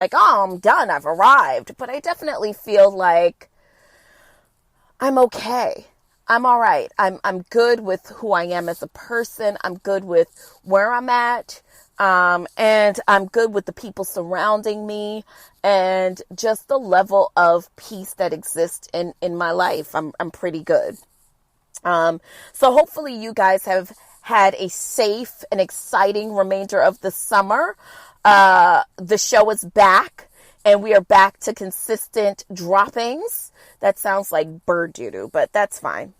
like, oh, I'm done, I've arrived. But I definitely feel like I'm okay. I'm all right. I'm good with who I am as a person. I'm good with where I'm at. And I'm good with the people surrounding me and just the level of peace that exists in my life. I'm pretty good. So hopefully you guys have had a safe and exciting remainder of the summer. The show is back and we are back to consistent droppings. That sounds like bird doo-doo, but that's fine.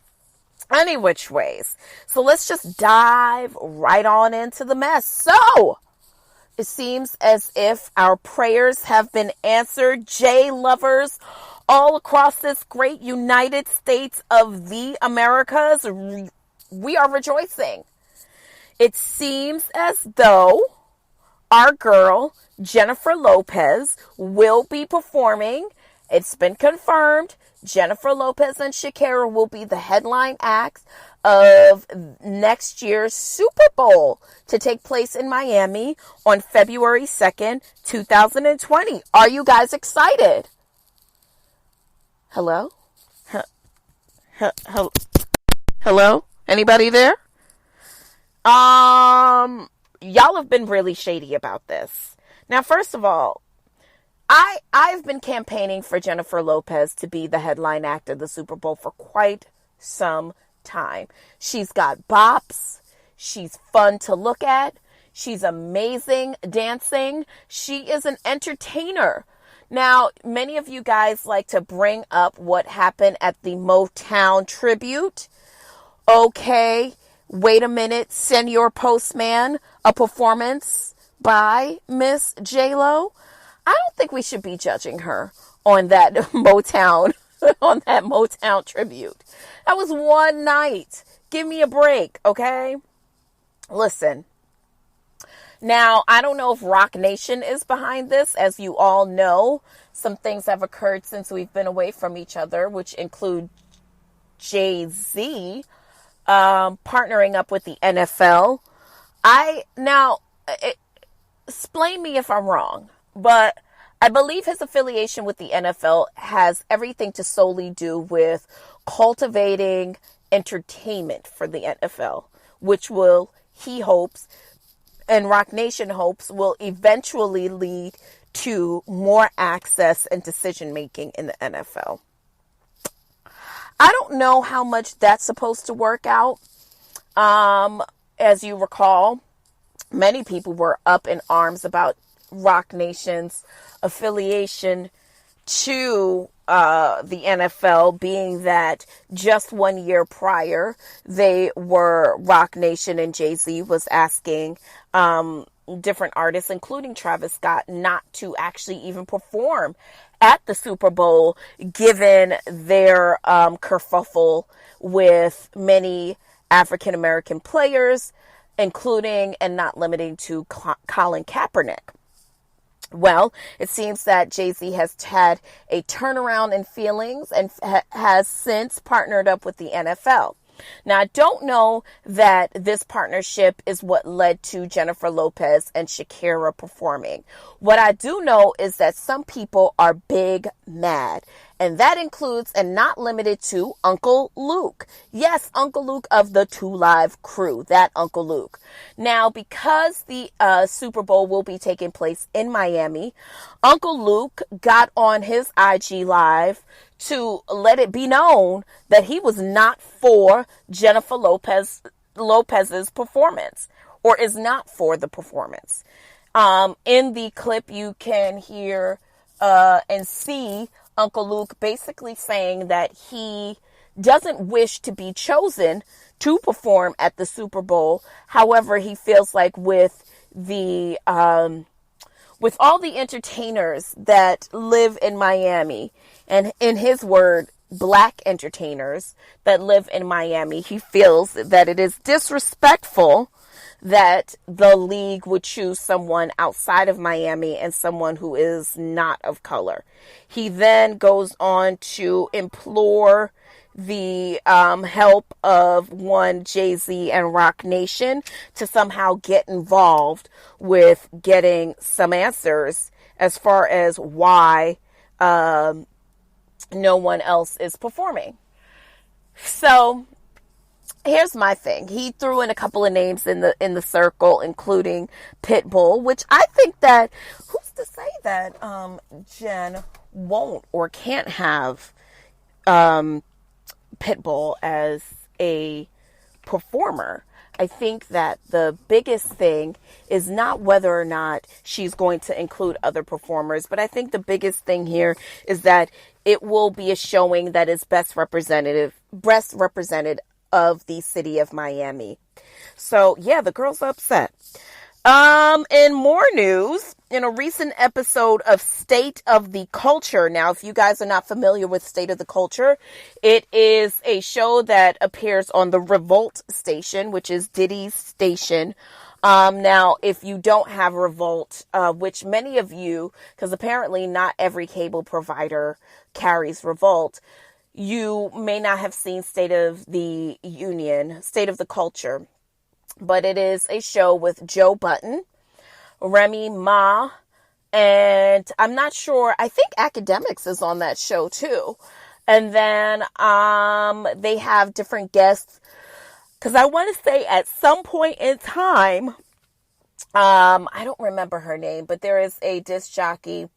Any which ways. So let's just dive right on into the mess. So it seems as if our prayers have been answered. JLovers all across this great United States of the Americas, we are rejoicing. It seems as though our girl, Jennifer Lopez, will be performing. It's been confirmed. Jennifer Lopez and Shakira will be the headline acts of next year's Super Bowl to take place in Miami on February 2nd, 2020. Are you guys excited? Hello? Hello? Anybody there? Y'all have been really shady about this. Now, first of all, I've been campaigning for Jennifer Lopez to be the headline act of the Super Bowl for quite some time. She's got bops. She's fun to look at. She's amazing dancing. She is an entertainer. Now, many of you guys like to bring up what happened at the Motown tribute. Okay, wait a minute, Senor Postman, a performance by Miss J-Lo. I don't think we should be judging her on that Motown tribute. That was one night. Give me a break, okay? Listen. Now, I don't know if Rock Nation is behind this. As you all know, some things have occurred since we've been away from each other, which include Jay-Z partnering up with the NFL. Explain me if I'm wrong, but I believe his affiliation with the NFL has everything to solely do with cultivating entertainment for the NFL, which will, he hopes, and Rock Nation hopes, will eventually lead to more access and decision making in the NFL. I don't know how much that's supposed to work out. As you recall, many people were up in arms about Rock Nation's affiliation to the NFL, being that just 1 year prior, Rock Nation and Jay-Z was asking different artists, including Travis Scott, not to actually even perform at the Super Bowl, given their kerfuffle with many African American players, including and not limiting to Colin Kaepernick. Well, it seems that Jay-Z has had a turnaround in feelings and has since partnered up with the NFL. Now, I don't know that this partnership is what led to Jennifer Lopez and Shakira performing. What I do know is that some people are big mad, and that includes and not limited to Uncle Luke. Yes, Uncle Luke of the 2 Live crew, that Uncle Luke. Now, because the Super Bowl will be taking place in Miami, Uncle Luke got on his IG Live to let it be known that he was not for Jennifer Lopez's performance, or is not for the performance. In the clip, you can hear and see Uncle Luke basically saying that he doesn't wish to be chosen to perform at the Super Bowl. However, he feels like with all the entertainers that live in Miami, and in his word, black entertainers that live in Miami, he feels that it is disrespectful that the league would choose someone outside of Miami and someone who is not of color. He then goes on to implore the help of Jay-Z and Rock Nation to somehow get involved with getting some answers as far as why no one else is performing. So here's my thing. He threw in a couple of names in the circle, including Pitbull, which I think that, who's to say that Jen won't or can't have Pitbull as a performer. I think that the biggest thing is not whether or not she's going to include other performers, but I think the biggest thing here is that it will be a showing that is best represented of the city of Miami. So yeah, the girl's upset. In more news, in a recent episode of State of the Culture. Now, if you guys are not familiar with State of the Culture, it is a show that appears on the Revolt station, which is Diddy's station. Now, if you don't have Revolt, which many of you, because apparently not every cable provider carries Revolt, you may not have seen State of the Culture. But it is a show with Joe Budden, Remy Ma, and I'm not sure, I think Academics is on that show too. And then they have different guests, because I want to say at some point in time, I don't remember her name, but there is a disc jockey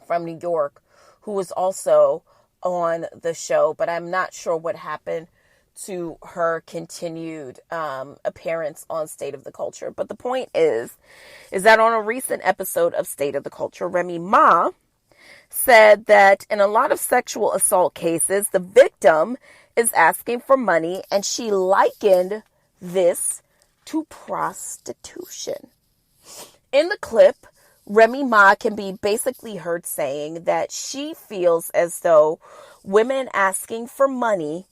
from New York who was also on the show, but I'm not sure what happened to her continued appearance on State of the Culture. But the point is that on a recent episode of State of the Culture, Remy Ma said that in a lot of sexual assault cases, the victim is asking for money, and she likened this to prostitution. In the clip, Remy Ma can be basically heard saying that she feels as though women asking for money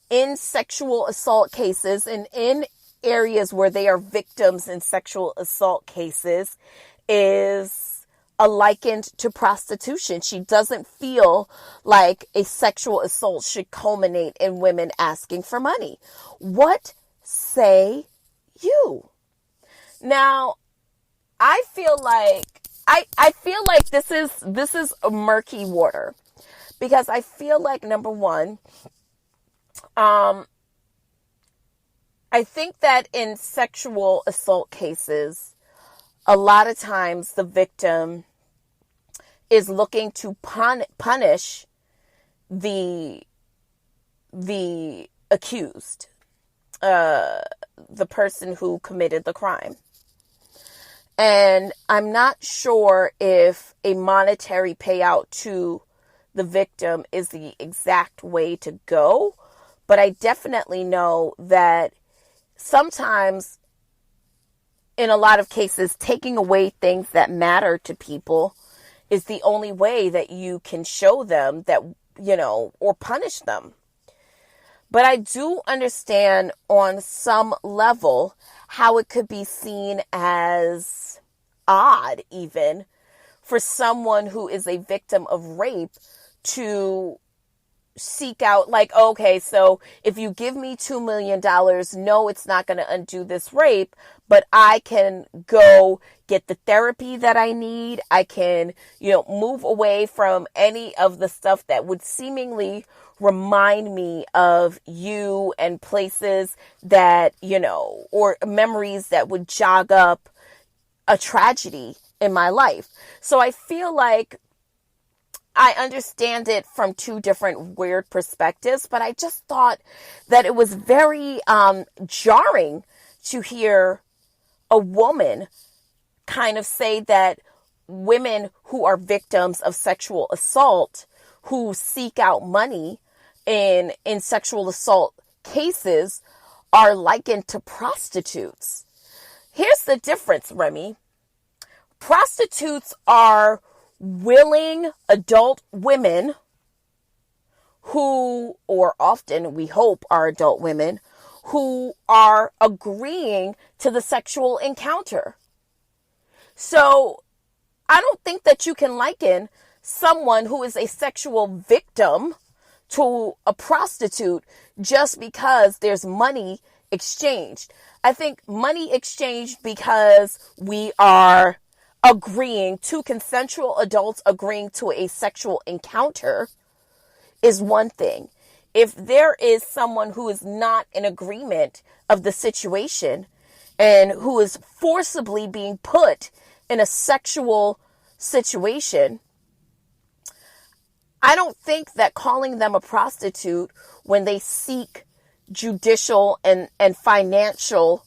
in sexual assault cases and in areas where they are victims in sexual assault cases is likened to prostitution. She doesn't feel like a sexual assault should culminate in women asking for money. What say you? Now, I feel like this is a murky water, because I feel like, number one, I think that in sexual assault cases, a lot of times the victim is looking to punish the accused, the person who committed the crime. And I'm not sure if a monetary payout to the victim is the exact way to go. But I definitely know that sometimes, in a lot of cases, taking away things that matter to people is the only way that you can show them that, or punish them. But I do understand on some level how it could be seen as odd, even, for someone who is a victim of rape to seek out, like, okay, so if you give me $2 million, no, it's not going to undo this rape, but I can go get the therapy that I need. I can, move away from any of the stuff that would seemingly remind me of you, and places that, or memories that would jog up a tragedy in my life. So I feel like I understand it from two different weird perspectives, but I just thought that it was very jarring to hear a woman kind of say that women who are victims of sexual assault, who seek out money in sexual assault cases, are likened to prostitutes. Here's the difference, Remy. Prostitutes are willing adult women who, or often we hope are adult women, who are agreeing to the sexual encounter. So I don't think that you can liken someone who is a sexual victim to a prostitute just because there's money exchanged. I think money exchanged because we are two consensual adults agreeing to a sexual encounter is one thing. If there is someone who is not in agreement of the situation and who is forcibly being put in a sexual situation, I don't think that calling them a prostitute when they seek judicial and financial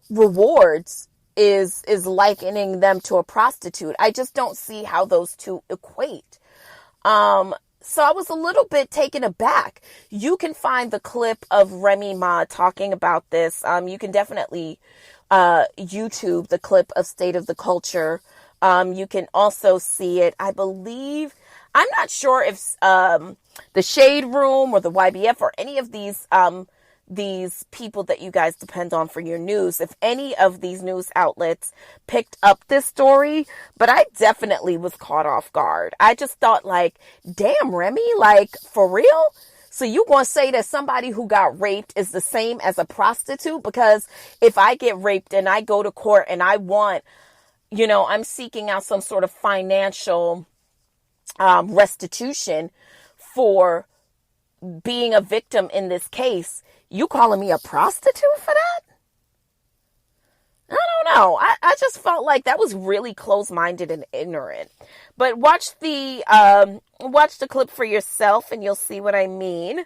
rewards is likening them to a prostitute. I just don't see how those two equate. So I was a little bit taken aback. You can find the clip of Remy Ma talking about this. You can definitely YouTube the clip of State of the Culture. You can also see it, I believe, I'm not sure if the Shade Room or the YBF or any of these people that you guys depend on for your news, if any of these news outlets picked up this story, but I definitely was caught off guard. I just thought, like, damn, Remy, like, for real? So you gonna say that somebody who got raped is the same as a prostitute? Because if I get raped and I go to court and I want, I'm seeking out some sort of financial restitution for being a victim in this case, you calling me a prostitute for that? I don't know. I just felt like that was really close-minded and ignorant. But watch the clip for yourself and you'll see what I mean.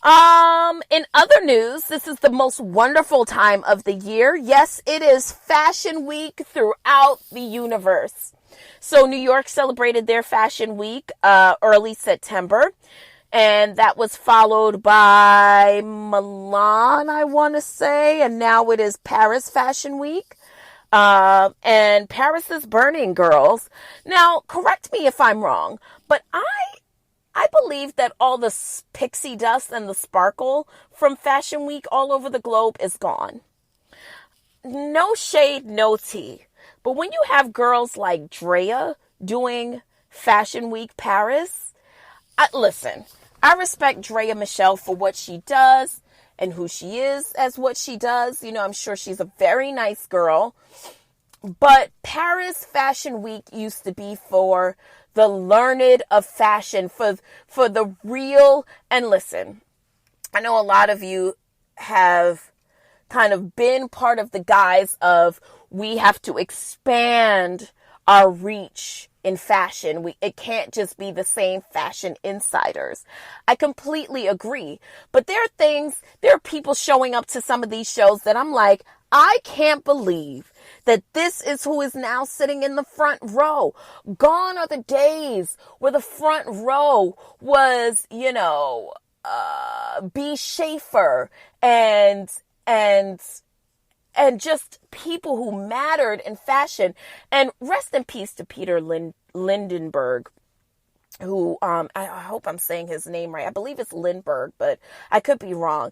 In other news, this is the most wonderful time of the year. Yes, it is Fashion Week throughout the universe. So New York celebrated their Fashion Week early September. And that was followed by Milan, I want to say. And now it is Paris Fashion Week. And Paris is burning, girls. Now, correct me if I'm wrong, but I believe that all the pixie dust and the sparkle from Fashion Week all over the globe is gone. No shade, no tea. But when you have girls like Drea doing Fashion Week Paris, listen, I respect Drea Michelle for what she does and who she is as what she does. I'm sure she's a very nice girl. But Paris Fashion Week used to be for the learned of fashion, for the real. And listen, I know a lot of you have kind of been part of the guise of we have to expand our reach in fashion. It can't just be the same fashion insiders. I completely agree. But there are people showing up to some of these shows that I'm like, I can't believe that this is who is now sitting in the front row. Gone are the days where the front row was, B. Schaefer and just people who mattered in fashion. And rest in peace to Peter Lindenberg, who, I hope I'm saying his name right. I believe it's Lindbergh, but I could be wrong.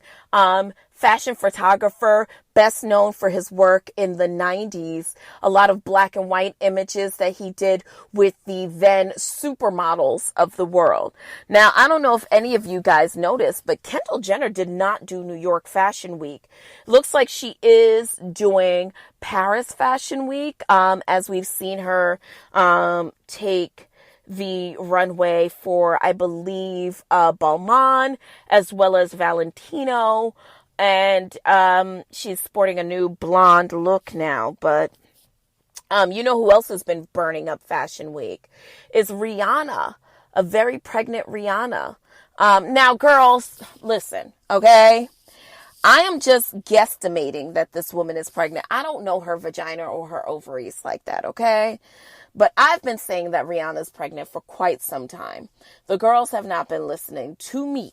Fashion photographer, best known for his work in the 90s. A lot of black and white images that he did with the then supermodels of the world. Now, I don't know if any of you guys noticed, but Kendall Jenner did not do New York Fashion Week. Looks like she is doing Paris Fashion Week, as we've seen her take the runway for, I believe, Balmain, as well as Valentino. And she's sporting a new blonde look now. But you know who else has been burning up Fashion Week? Is Rihanna, a very pregnant Rihanna. Now, girls, listen, okay? I am just guesstimating that this woman is pregnant. I don't know her vagina or her ovaries like that, okay? But I've been saying that Rihanna's pregnant for quite some time. The girls have not been listening to me,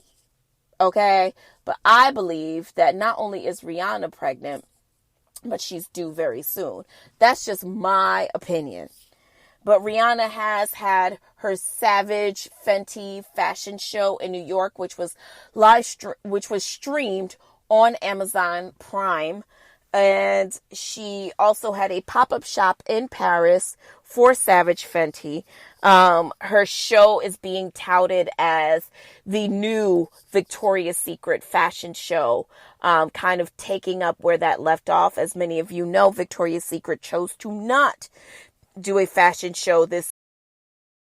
okay? But I believe that not only is Rihanna pregnant, but she's due very soon. That's just my opinion. But Rihanna has had her Savage Fenty fashion show in New York, which was streamed on Amazon Prime. And she also had a pop-up shop in Paris for Savage Fenty. Her show is being touted as the new Victoria's Secret fashion show, kind of taking up where that left off. As many of you know, Victoria's Secret chose to not do a fashion show this